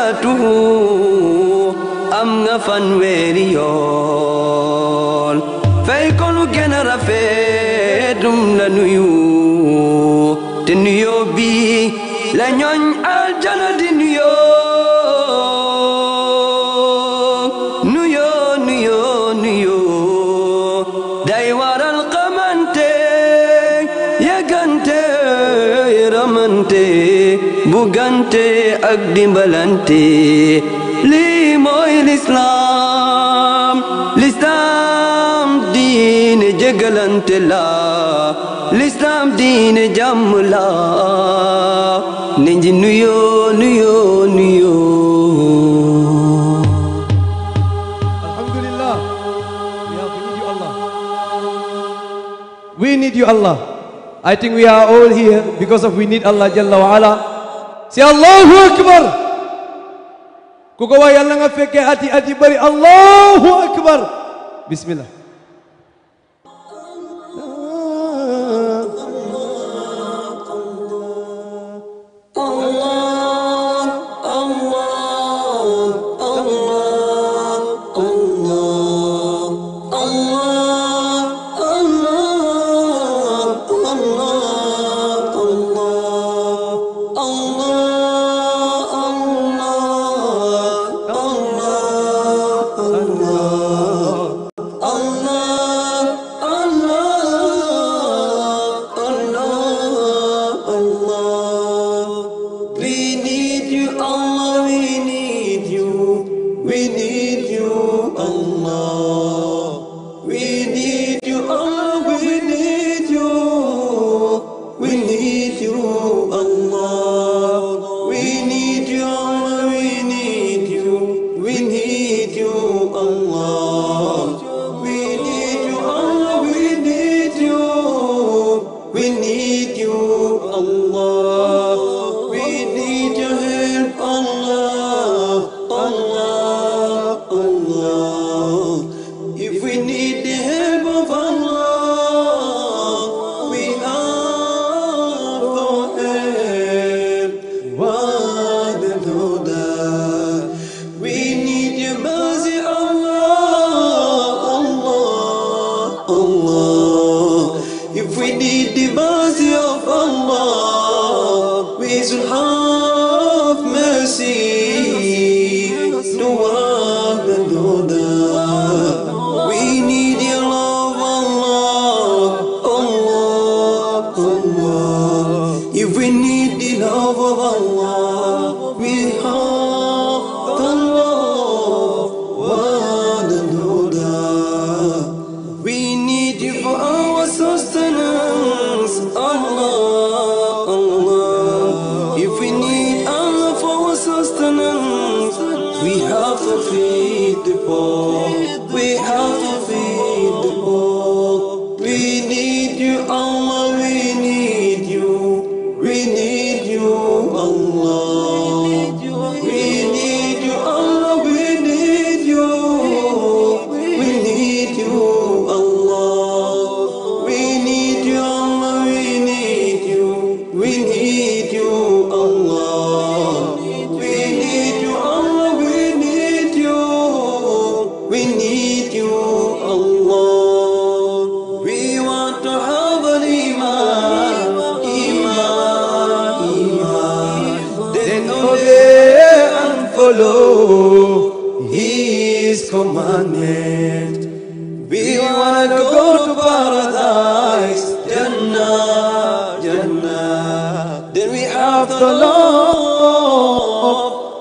salatu am nga fanweeri yoon fay ko lu gën a rafet la nuyu te nuyoo bi la ñooñ aljana di nuyoo day waral xamante yëgante yërëmante bugante ak dimbalante lii mooy lislaam diine jégalante la lislaam diine jàmm la nenji nuyoo alhamdulillah. We need you, Allah. I think we are all here because of we need Allah Jalla wa Ala. Say Allahu Akbar. Kukawa yalla nga fekke ati bari Allahu Akbar. Bismillah.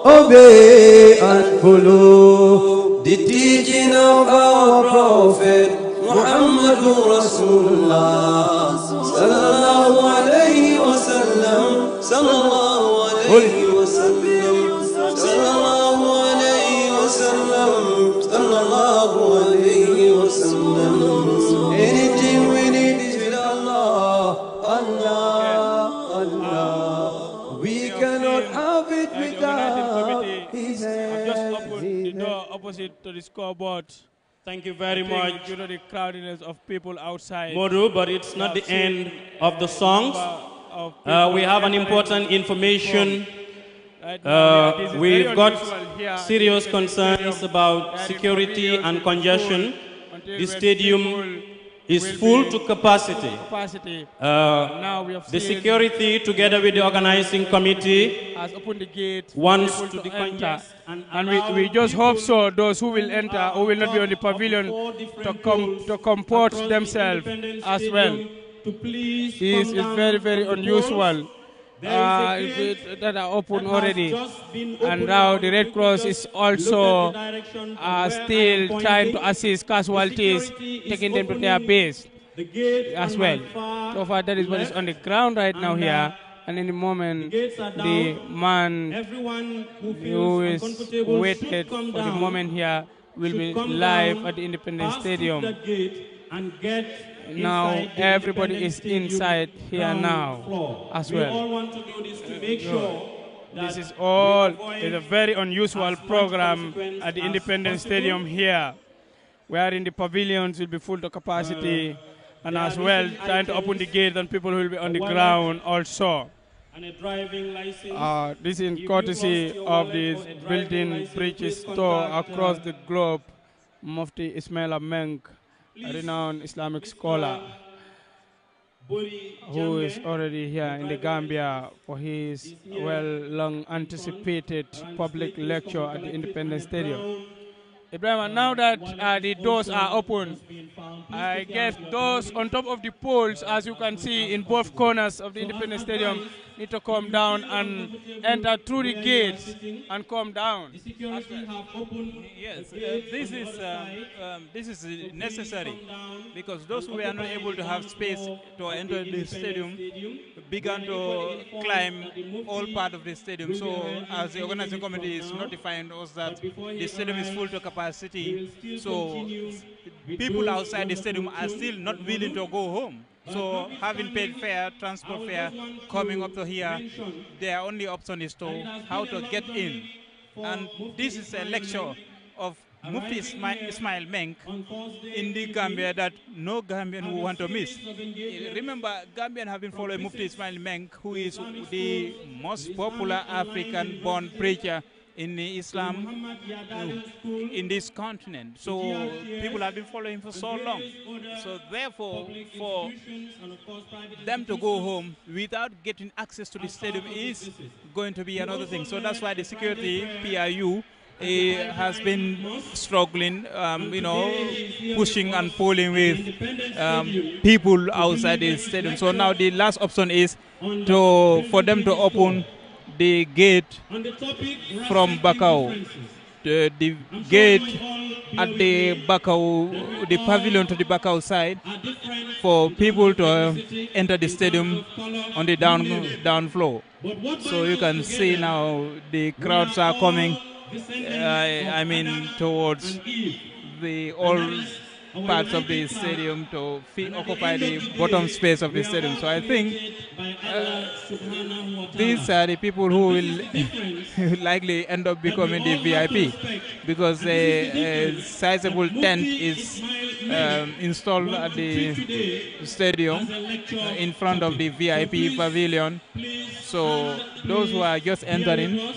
Obey and follow the teaching of our Prophet Muhammadur Rasulullah sallallahu alayhi wa sallam, sallallahu alayhi wa sallam, sallallahu alayhi wa sallam, sallallahu alayhi wa sallam. Anything we need is with Allah, Allah, Allah. We cannot have it without His I've just help. opened the door opposite to the scoreboard. Thank you very much. Due to the crowdiness of people outside. Modu, but it's not the end of the songs. We have an important information Right now, this is very We've got unusual here. serious concerns about security and congestion. The stadium is full to capacity. Now we have The seen security, together with the organizing committee, has opened the gate wants for to people to enter. decongest And we just hope so those who will enter, who will not be on the pavilion, to comport themselves as well. This is very, very unusual. That are open already, and now the Red Cross is also still trying to assist casualties, taking them to their base as well. So far, that is what is on the ground right now here, and in the moment, the man who is waited for the moment here will be live at the Independence Stadium. Now everybody is inside here now as well. We all want to do this to make sure this is all is a very unusual program at the Independence Stadium here, wherein the pavilions will be full to capacity, and as well trying to open the gate, and people will be on the ground also. and a driving license. This is in courtesy of the building bridges store across the globe, Mufti Ismail Meng, a renowned Islamic scholar who is already here in the Gambia for his long anticipated public lecture at the Independence Stadium. Ibrahim, now that the doors are open, I guess those on top of the poles, as you can see in both corners of the Independence Stadium, need to come down and enter through the gates and come down. Yes, this is necessary because those who were not able to have space to enter the stadium began to climb all part of the stadium. So as the organizing committee is notifying us that the stadium is full to capacity, so people outside the stadium are still not willing to go home. So having paid fare, transport fare, coming up to here, their only option is to how to get in. And this is a lecture of Mufti Ismail Menk in the Gambia that no Gambian will want to miss. Remember, Gambian have been following Mufti Ismail Menk, who is the most popular African-born preacher in Islam in this continent. So people have been following for so long. So therefore, for them to go home without getting access to the stadium is going to be another thing. So that's why the security, PIU, has been struggling, pushing and pulling with people outside the stadium. So now the last option is for them to open the gate from Bakau. The gate at the Bakau, the pavilion to the Bakau side, for people to enter the stadium on the down floor. So you can see now the crowds are coming, towards the all parts of the stadium to occupy the bottom space of the stadium. So I think these are the people who will likely end up becoming the VIP, because a sizable tent is installed at the stadium in front of the VIP pavilion. So those who are just entering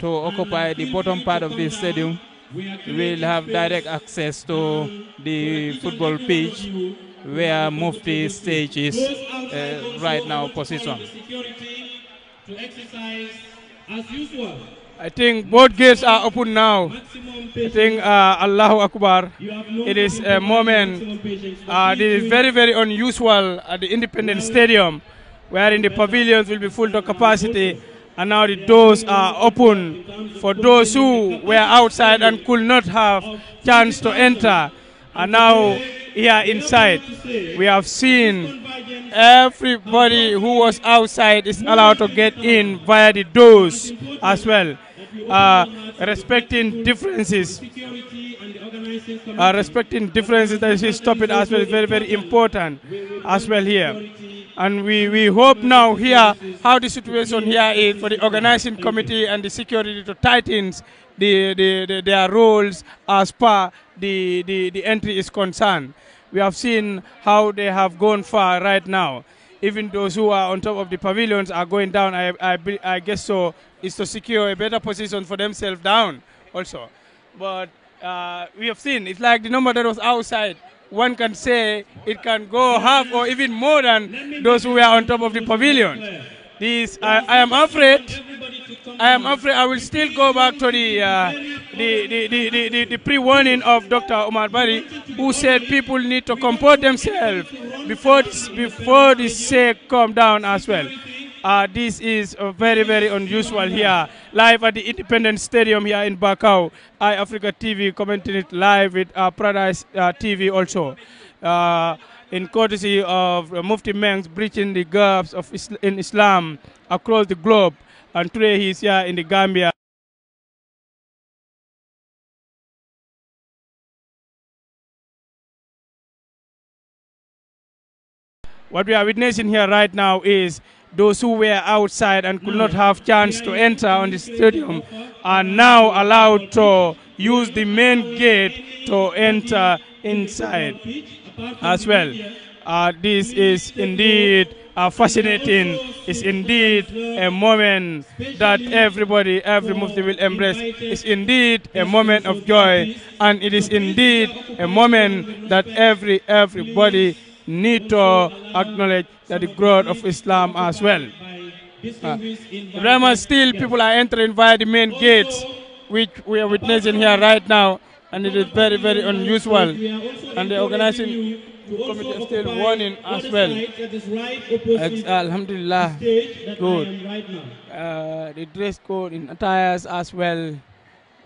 to occupy the bottom part of the stadium will have direct access to the football pitch where Mufti's stage is right now positioned. I think both gates are open now. I think Allahu Akbar. It is a moment. This is very, very unusual at the Independence Stadium, wherein the pavilions will be full to capacity. And now the doors are open for those who were outside and could not have chance to enter. And now here inside, we have seen everybody who was outside is allowed to get in via the doors as well. Respecting differences. Respecting differences, that is stupid as well, is very, very important as well here. And we hope now here how the situation here is for the organizing committee and the security to tighten their roles as per the entry is concerned. We have seen how they have gone far right now. even those who are on top of the pavilions are going down. I guess so, is to secure a better position for themselves down also. But we have seen, it's like the number that was outside. One can say it can go half or even more than those who were on top of the pavilion. This, I am afraid I will still go back to the pre-warning of Dr. Omar Bari, who said people need to comport themselves before the shake come down as well. This is very, very unusual here, live at the Independence Stadium here in Bakau. iAfrica TV commenting it live with Paradise TV also. In courtesy of Mufti Mengs breaching the gaps of in Islam across the globe. And today he's here in the Gambia. What we are witnessing here right now is those who were outside and could not have chance to enter on the stadium are now allowed to use the main gate to enter inside as well. This is indeed fascinating. It's indeed a moment that everybody, every Muslim will embrace. It's indeed a moment of joy, and it is indeed a moment that everybody need to acknowledge that the growth of Islam as well. Still people are entering via the main gates, which we are witnessing here right now, and it is very, very unusual. And the organizing committee is still warning as well. Alhamdulillah, good. The dress code in attires as well,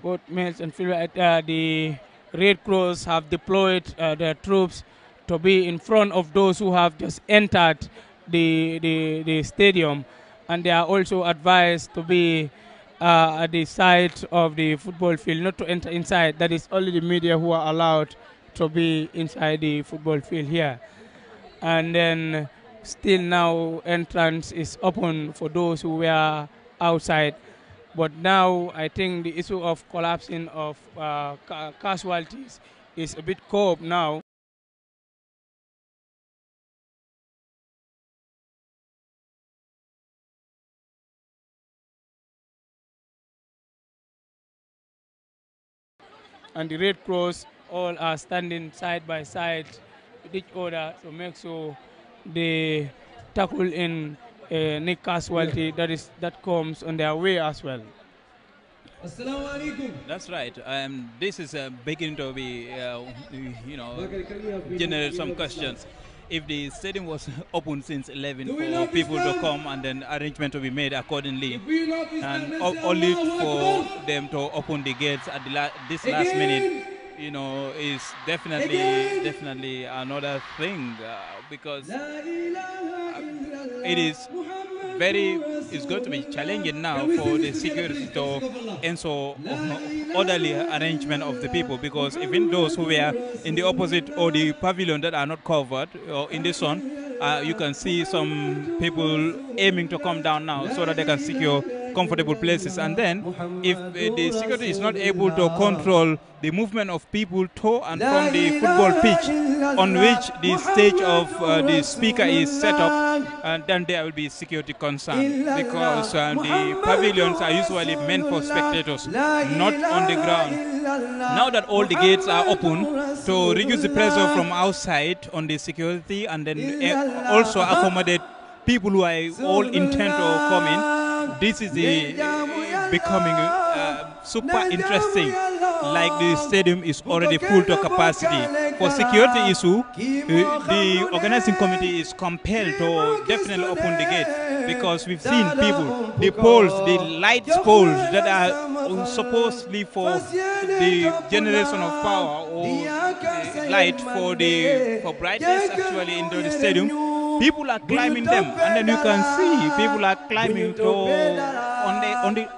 both males and females. The Red Cross have deployed their troops to be in front of those who have just entered the stadium, and they are also advised to be at the side of the football field, not to enter inside. That is only the media who are allowed to be inside the football field here. And then still now entrance is open for those who were outside. But now I think the issue of collapsing of casualties is a bit coped now. And the Red Cross all are standing side by side with each other to make sure they tackle in any casualty that comes on their way as well. That's right. This is beginning to be, generate some questions. If the stadium was open since 11 for people to come and then arrangement to be made accordingly, and only for them to open the gates at this last minute, is definitely another thing, because it's going to be challenging now for the security to ensure orderly arrangement of the people, because even those who were in the opposite or the pavilion that are not covered or in the sun, you can see some people aiming to come down now so that they can secure comfortable places. And then if the security is not able to control the movement of people to and from the football pitch on which the stage of the speaker is set up, and then there will be security concern, because the pavilions are usually meant for spectators, not on the ground. Now that all the gates are open, to reduce the pressure from outside on the security, and then also accommodate people who are all intent to come in, this is becoming super interesting. Like the stadium is already full to capacity. For security issue, the organizing committee is compelled to definitely open the gate, because we've seen people, the poles, the light poles that are supposedly for the generation of power or light for brightness actually into the stadium. People are climbing them, and then you can see people are climbing on the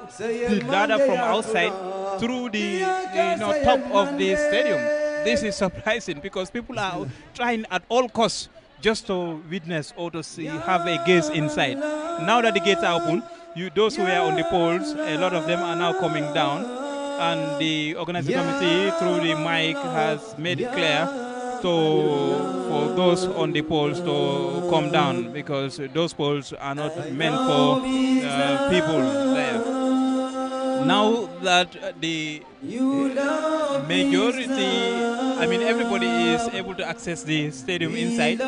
ladder from outside through the top of the stadium. This is surprising, because people are trying at all costs just to witness or to see, have a gaze inside. Now that the gates are open, those who are on the poles, a lot of them are now coming down, and the organizing committee through the mic has made it clear for those on the poles to come down, because those poles are not meant for people there. Now that the majority, I mean everybody is able to access the stadium inside,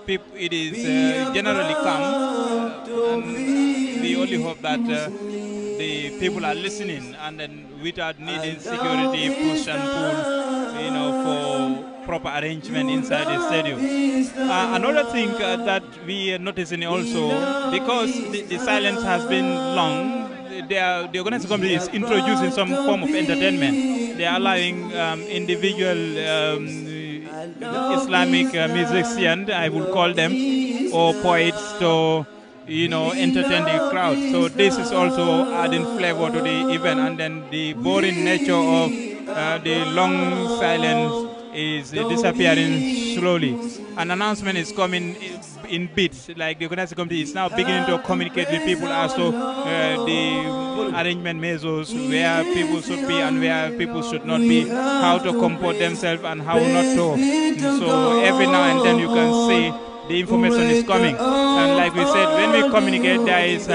it is generally calm, and we only hope that the people are listening, and then without needing security push and pull, you know, for proper arrangement inside the stadium. Another thing that we are noticing also, because the silence has been long, the organizing committee is introducing some form of entertainment. They are allowing individual Islamic musicians, I would call them, or poets to, you know, entertain the crowd. So this is also adding flavor to the event, and then the boring nature of the long silence is disappearing slowly. An announcement is coming in bits, like the organizing committee is now beginning to communicate with people as to the arrangement measures, where people should be and where people should not be, how to comport themselves and how not to. So every now and then you can see the information is coming, and like we said, when we communicate, there is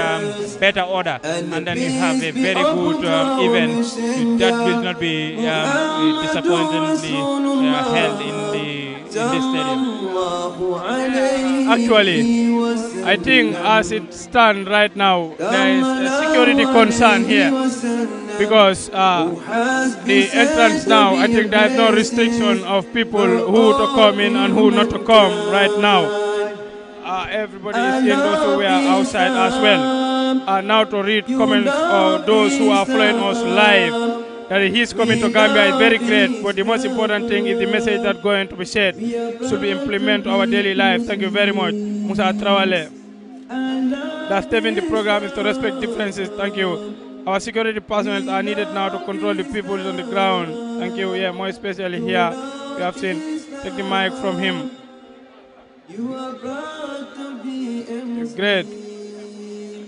better order, and then you have a very good event that will not be disappointingly held in this stadium. Actually, I think as it stands right now, there is a security concern here, because the entrance now, I think there is no restriction of people who to come in and who not to come right now. Everybody is in, those who were outside as well. Now to read comments of those who are following us live, that his coming to Gambia is very great, but the most important thing is the message that's going to be shared should be implemented to our daily life. Thank you very much, Musa Trawale. That's stepping the program is to respect differences. Thank you. Our security personnel are needed now to control the people on the ground. Thank you. Yeah, more especially here, we have seen. Take the mic from him. Great.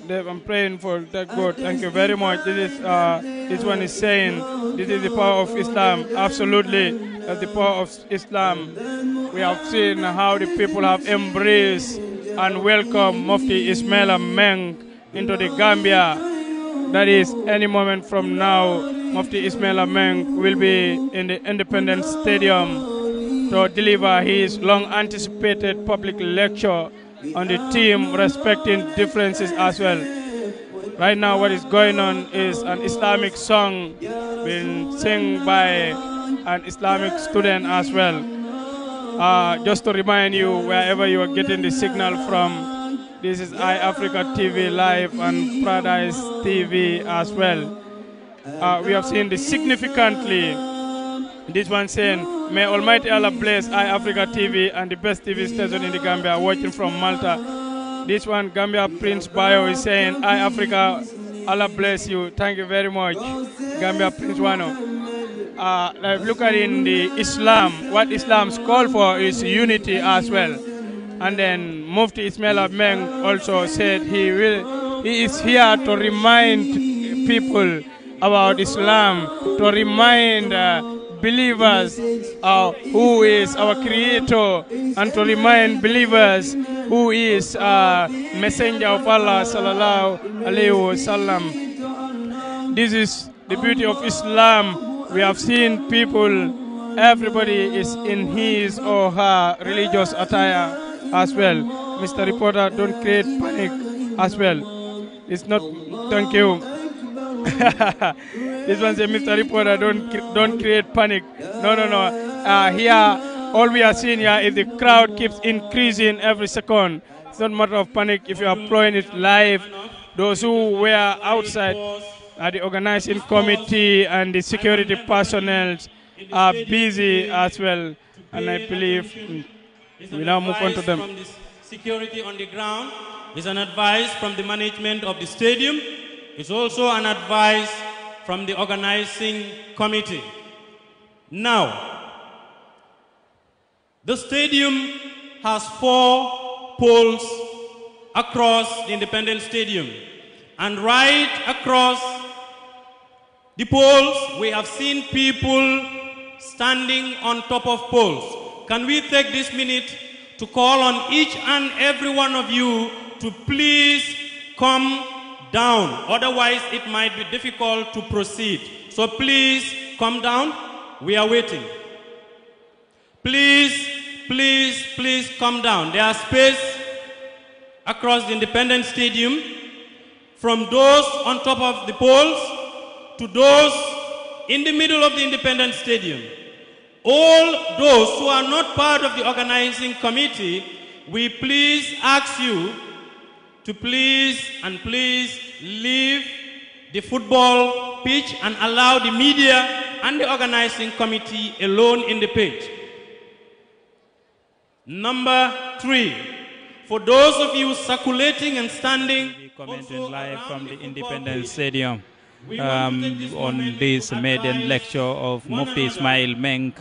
Dave, I'm praying for that God. Thank you very much. This one is saying this is the power of Islam. Absolutely, that's the power of Islam. We have seen how the people have embraced and welcomed Mufti Ismail Meng into the Gambia. That is, any moment from now, Mufti Ismail Meng will be in the Independence Stadium to deliver his long-anticipated public lecture on the theme respecting differences as well. Right now what is going on is an Islamic song being sung by an Islamic student as well. Just to remind you, wherever you are getting the signal from, this is iAfrica TV Live and Paradise TV as well. We have seen this significantly. This one saying, may Almighty Allah bless iAfrica TV and the best TV station in the Gambia, watching from Malta. This one, Gambia Prince Bio, is saying, iAfrica, Allah bless you. Thank you very much, Gambia Prince Wano. Look at in the Islam, what Islam's call for is unity as well. And then Mufti Ismail Meng also said he is here to remind people about Islam, to remind believers who is our creator, and to remind believers who is messenger of Allah sallallahu alaihi wasallam. This is the beauty of Islam. We have seen people, everybody is in his or her religious attire as well. Mr. Reporter, don't create panic as well. It's not, thank you. This one says, Mr. Reporter, don't create panic. No. Here, all we are seeing here is the crowd keeps increasing every second. It's not a matter of panic if you are playing it live. Those who were outside, the organizing committee and the security personnel are busy as well. And I believe we now move on to them. From the security on the ground is an advice from the management of the stadium. It's also an advice from the organizing committee. Now, the stadium has 4 poles across the Independence Stadium. And right across the poles, we have seen people standing on top of poles. Can we take this minute to call on each and every one of you to please come down? Otherwise, it might be difficult to proceed. So please come down. We are waiting. Please, please, please come down. There are space across the Independence Stadium, from those on top of the poles to those in the middle of the Independence Stadium. All those who are not part of the organizing committee, we please ask you to please leave the football pitch and allow the media and the organizing committee alone in the pitch. Number 3, for those of you circulating and standing, commenting live from the Independence Stadium on this maiden lecture of Mufti Ismail Menk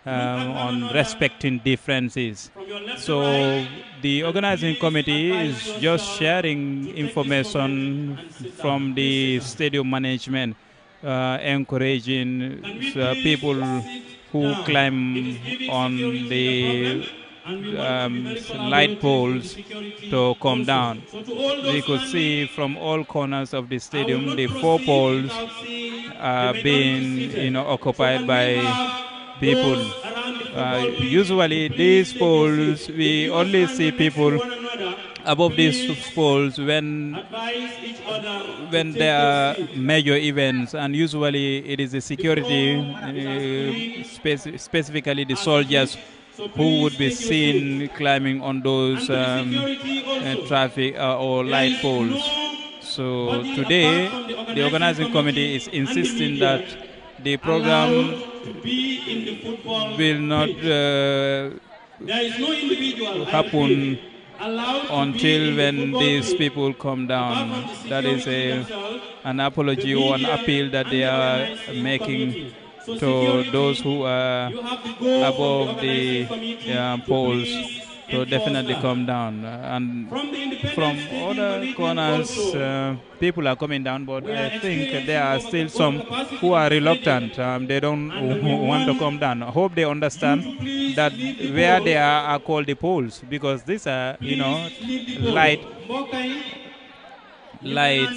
on respecting differences. So the organizing committee is just sharing information from the stadium management, encouraging people who climb on the light poles to come down. We could see from all corners of the stadium the 4 poles are being occupied by people. Usually these poles, we only see people above these poles when there are major events, and usually it is the security, specifically the soldiers, who would be seen climbing on those traffic or light poles. So today, the organizing committee is insisting that the program will not happen until when these people come down. That is an apology or an appeal that they are making to those who are above the poles to definitely come down. And from other corners, people are coming down, but I think there are still some who are reluctant. They don't want to come down. I hope they understand that where they are called the poles, because these are, light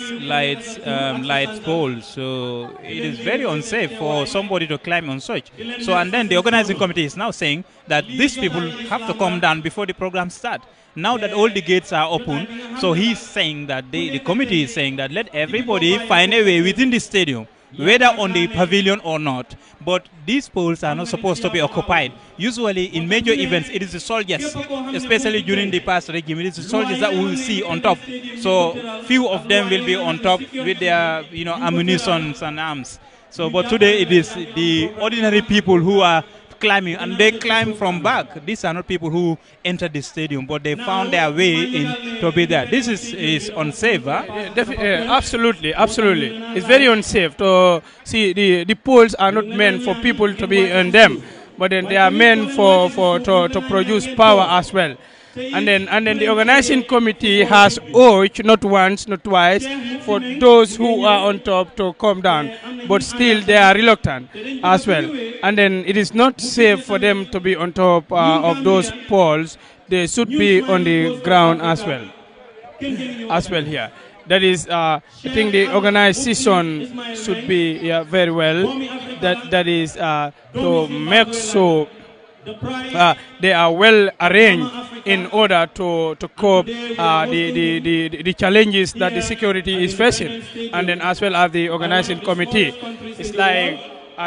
poles, so it is very unsafe for somebody to climb on such. So, and then the organizing committee is now saying that these people have to come down before the program starts. Now that all the gates are open, so he's saying that the committee is saying that let everybody find a way within the stadium, whether on the pavilion or not, but these poles are not supposed to be occupied. Usually in major events, it is the soldiers, especially during the past regime, it is the soldiers that we will see on top. So few of them will be on top with their ammunition and arms. So, but today it is the ordinary people who are climbing, and they climb from back. These are not people who entered the stadium, but they found their way in to be there. This is unsafe, huh? Yeah, absolutely. It's very unsafe to see the poles are not meant for people to be on them, but then they are meant to produce power as well. And then the organizing committee has urged, not once, not twice, for those who are on top to come down, but still they are reluctant as well. And then it is not safe for them to be on top of those poles. They should be on the ground as well here. That is, I think the organization should be very well. That is to make sure they are well arranged in order to cope the challenges that the security is facing, and then as well as the organizing committee. It's like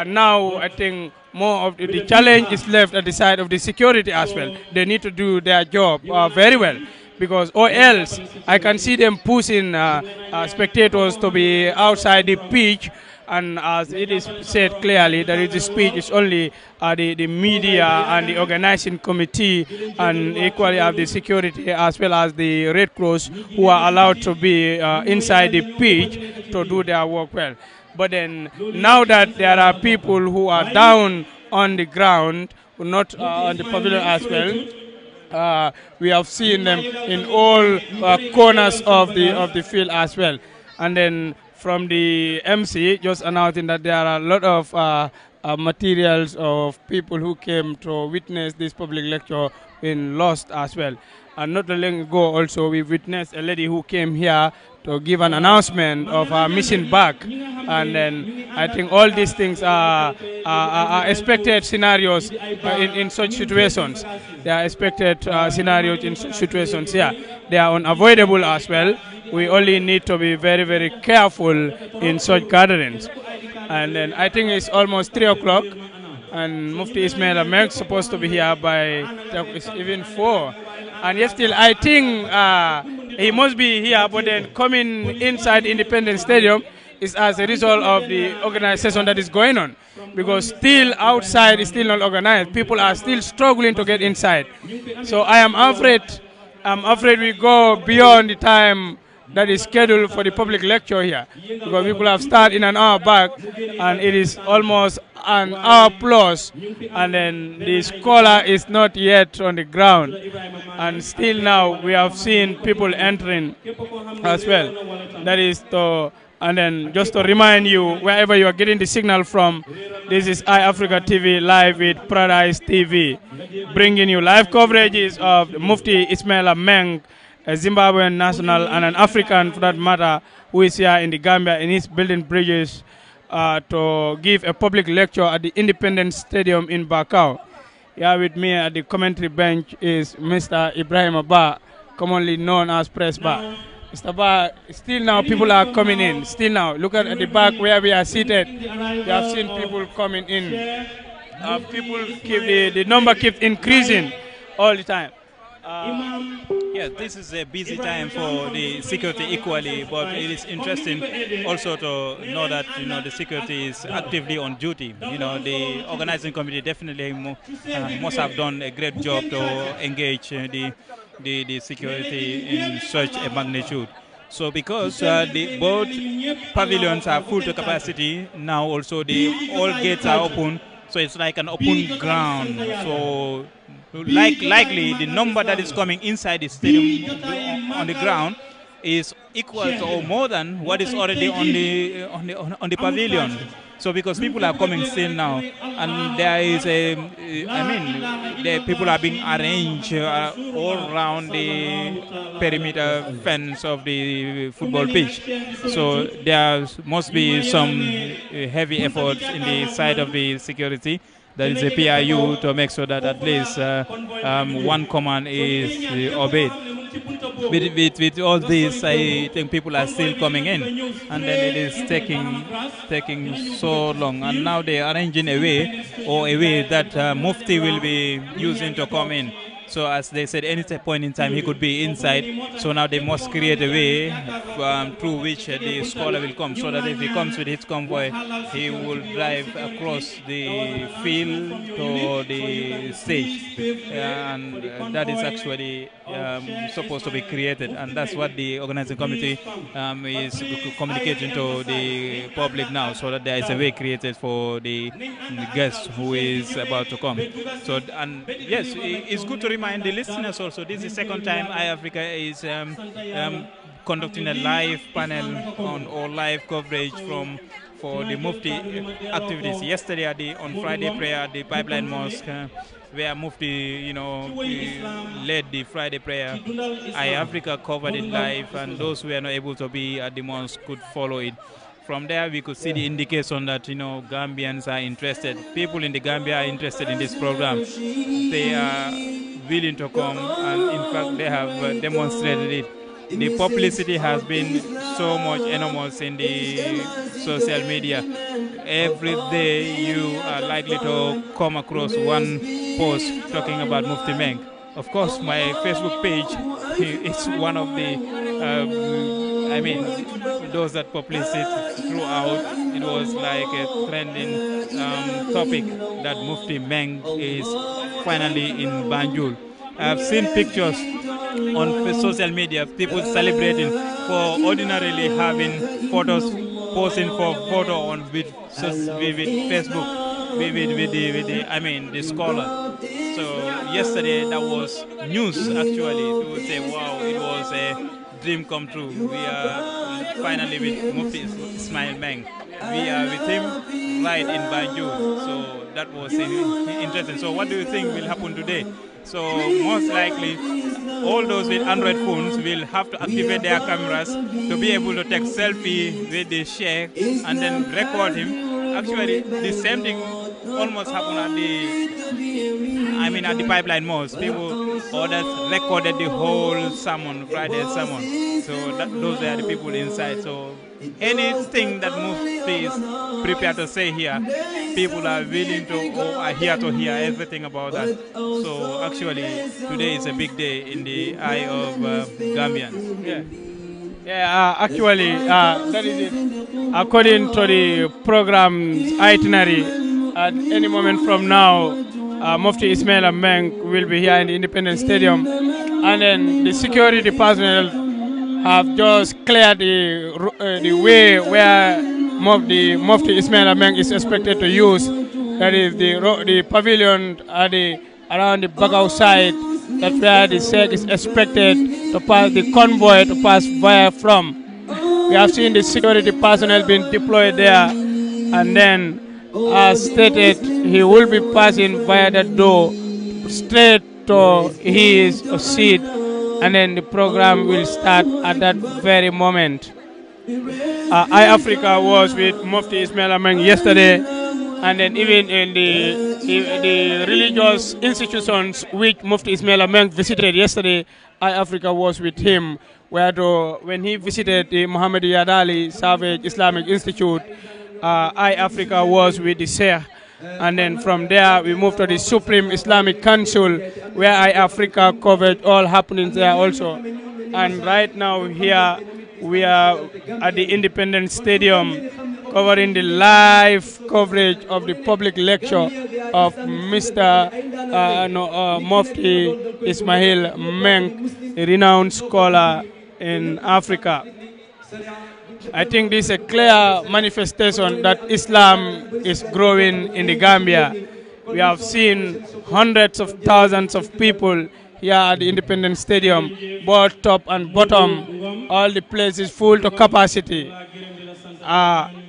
now I think more of the challenge is left at the side of the security as well. They need to do their job very well, because or else I can see them pushing spectators to be outside the pitch. And as it is said clearly, that the speech is only the media and the organizing committee, and equally of the security as well as the Red Cross, who are allowed to be inside the pitch to do their work well. But then now that there are people who are down on the ground, not on the pavilion as well, we have seen them in all corners of the field as well. And then from the MC, just announcing that there are a lot of materials of people who came to witness this public lecture been lost as well. And not long ago also we witnessed a lady who came here to give an announcement of her mission back. And then I think all these things are expected scenarios in such situations. They are expected scenarios in such situations here. They are unavoidable as well. We only need to be very, very careful in such gatherings. And then I think it's almost 3 o'clock, and Mufti Ismail Ahmed supposed to be here by it's even 4. And yet still, I think he must be here, but then coming inside Independence Stadium is as a result of the organization that is going on. Because still outside is still not organized. People are still struggling to get inside. So I am afraid we go beyond the time that is scheduled for the public lecture here. Because people have started in an hour back, and it is almost an hour plus, and then the scholar is not yet on the ground. And still now we have seen people entering as well. That is to, and then just to remind you, wherever you are getting the signal from, this is iAfrica TV live with Paradise TV, bringing you live coverages of Mufti Ismail Ahmed, a Zimbabwean national and an African for that matter, who is here in the Gambia and is building bridges to give a public lecture at the Independence Stadium in Bakau. Here with me at the commentary bench is Mr. Ibrahim Abba, commonly known as Press Bar. Mr. Bar, still now people are coming in. Still now, look at the back where we are seated. You have seen people coming in. The number keeps increasing all the time. Yeah, this is a busy time for the security equally, but it is interesting also to know that the security is actively on duty. The organizing committee definitely must have done a great job to engage the security in such a magnitude. So because both pavilions are full to capacity, now also all gates are open, so it's like an open ground. So likely the number that is coming inside the stadium on the ground is equal to or more than what is already on the pavilion. So because people are coming still now, and there is the people are being arranged all around the perimeter fence of the football pitch. So there must be some heavy efforts in the side of the security. There is a PIU to make sure that at least one command is obeyed. With all this, I think people are still coming in, and then it is taking so long. And now they are arranging a way that Mufti will be using to come in. So as they said, any point in time he could be inside. So now they must create a way through which the scholar will come, so that if he comes with his convoy, he will drive across the field to the stage. And that is actually supposed to be created. And that's what the organizing committee is communicating to the public now, so that there is a way created for the guest who is about to come. So, and yes, it's good to remind the listeners also, this is the second time iAfrica is conducting a live panel or live coverage for the Mufti activities. Yesterday on Friday prayer at the Pipeline Mosque, where Mufti, led the Friday prayer, iAfrica covered it live, and those who were not able to be at the mosque could follow it. From there, we could see the indication that, Gambians are interested. People in the Gambia are interested in this program. They are willing to come, and in fact, they have demonstrated it. The publicity has been so much enormous in the social media. Every day, you are likely to come across one post talking about Mufti Meng. Of course, my Facebook page is one of the those that published it throughout. It was like a trending topic that Mufti Meng is finally in Banjul. I've seen pictures on social media, people celebrating for ordinarily having photos, posting for photo on with Facebook, with the scholar. So yesterday that was news actually. People would say, wow, it was a dream come true. We are finally with Mufti Ismail Meng. We are with him right in Banjul. So that was interesting. So what do you think will happen today? So most likely, all those with Android phones will have to activate their cameras to be able to take selfie with the sheikh and then record him. Actually, the same thing almost happened at the Pipeline Mosque. People, others recorded the whole sermon, Friday sermon. So those are the people inside. So anything that Mufti is prepared to say here, people are willing to, or are here to hear everything about that. So actually, today is a big day in the eye of Gambians. Yeah. Yeah, actually, that is it. According to the program's itinerary, at any moment from now, Mufti Ismail Meng will be here in the Independence Stadium. And then the security personnel have just cleared the way where Mufti Ismail Meng is expected to use. That is the pavilion around the Bagau side. That's where the Sheikh is expected to pass, the convoy to pass via from. We have seen the security personnel being deployed there, and then, as stated, he will be passing via that door straight to his seat, and then the program will start at that very moment. iAfrica was with Mufti Ismail Meng yesterday, and then even in the religious institutions which Mufti Ismail Meng visited yesterday, iAfrica was with him, where when he visited the Muhammad Yadali Savage Islamic Institute, iAfrica was with the Sheikh. And then from there, we moved to the Supreme Islamic Council, where iAfrica covered all happenings there also. And right now here, we are at the Independence Stadium, covering the live coverage of the public lecture of Mr. Mufti Ismail Meng, a renowned scholar in Africa. I think this is a clear manifestation that Islam is growing in the Gambia. We have seen hundreds of thousands of people here at the Independence Stadium, both top and bottom. All the places full to capacity.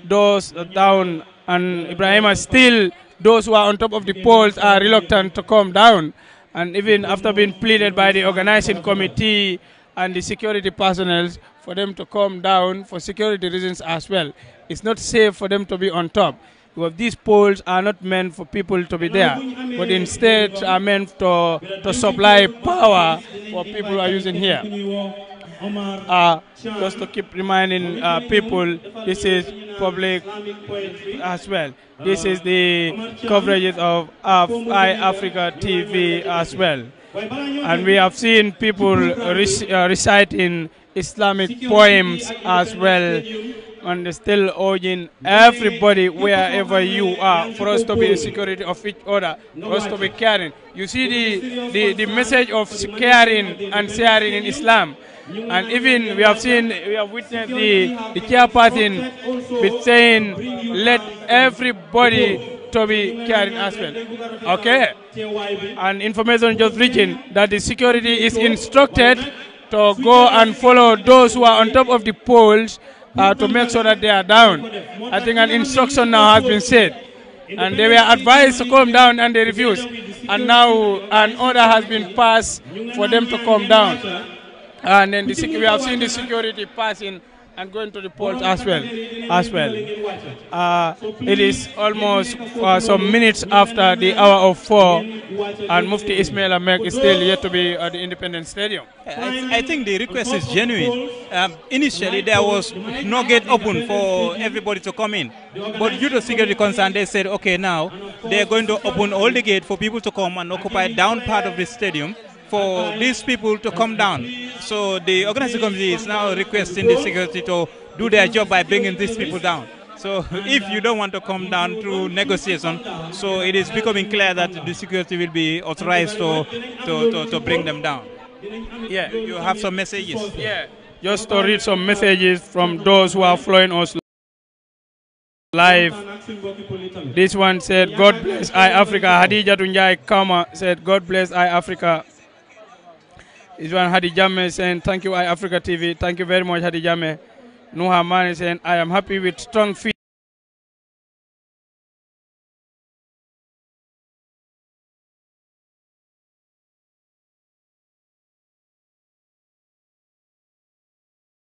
Those down, and Ibrahim, still those who are on top of the poles are reluctant to come down. And even after being pleaded by the organizing committee and the security personnel for them to come down for security reasons as well, it's not safe for them to be on top, because these poles are not meant for people to be there, but instead are meant to supply power for people who are using here. Just to keep reminding people, this is public as well. This is the coverage of iAfrica TV as well. And we have seen people reciting Islamic poems as well, and still urging everybody, wherever you are, for us to be the security of each other, for us to be caring. You see the message of caring and sharing in Islam. And even we have witnessed the chairperson with saying, let everybody to be caring as well. Okay? And information just reaching that the security is instructed to go and follow those who are on top of the poles to make sure that they are down. I think an instruction now has been said. And they were advised to come down and they refused. And now an order has been passed for them to come down. And then we have seen the security passing and going to the polls as well. It is almost some minutes after the hour of 4, and Mufti Ismail Meng is still yet to be at the Independence Stadium. I think the request is genuine. Initially, there was no gate open for everybody to come in. But due to security concern, they said, okay, now they're going to open all the gate for people to come and occupy down part of the stadium for these people to come down. So the organizing committee is now requesting the security to do their job by bringing these people down. So if you don't want to come down through negotiation, so it is becoming clear that the security will be authorized to bring them down. Yeah, you have some messages. Yeah, just to read some messages from those who are following us live. This one said, God bless iAfrica. Hadija Tunjai Kama said, God bless iAfrica. Is one Hadi Jame saying, thank you, Africa TV. Thank you very much, Hadi Jame. Nuha Mane saying, I am happy with strong feet.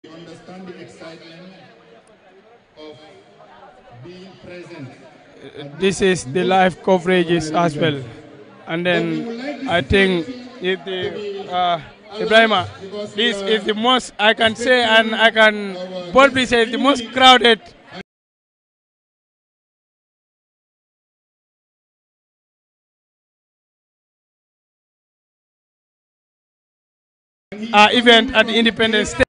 Understand the excitement of being present. This is the live coverages as well. And then I think if the Ibrahima, this is the most I can say, and I can boldly say the most crowded event at the Independence State.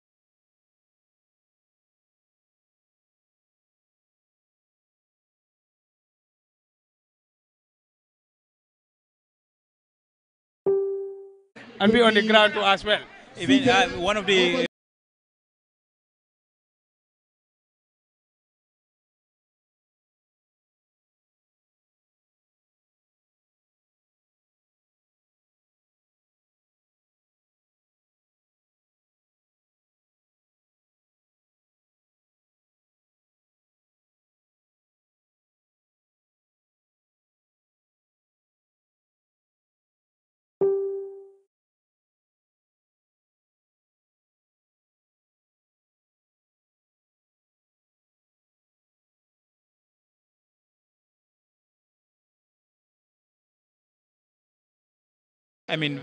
And be on the ground too as well. Even one of the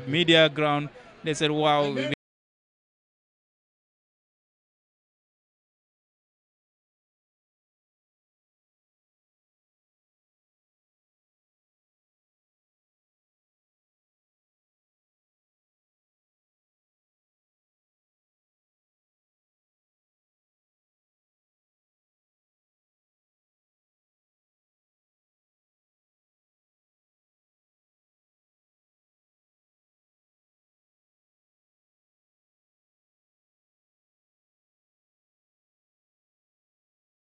media ground, they said, wow.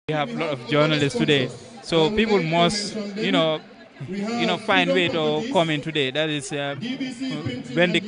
We have a lot of journalists today, so people must, find way to come in today. That is when the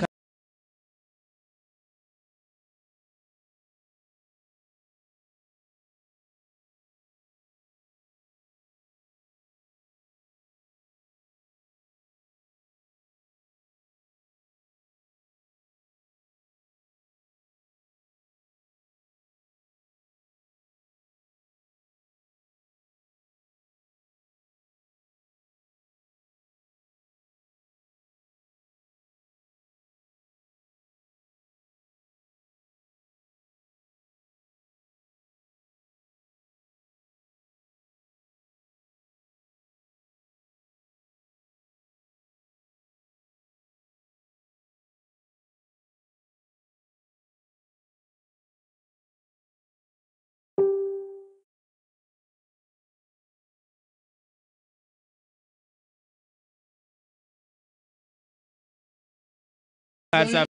cards are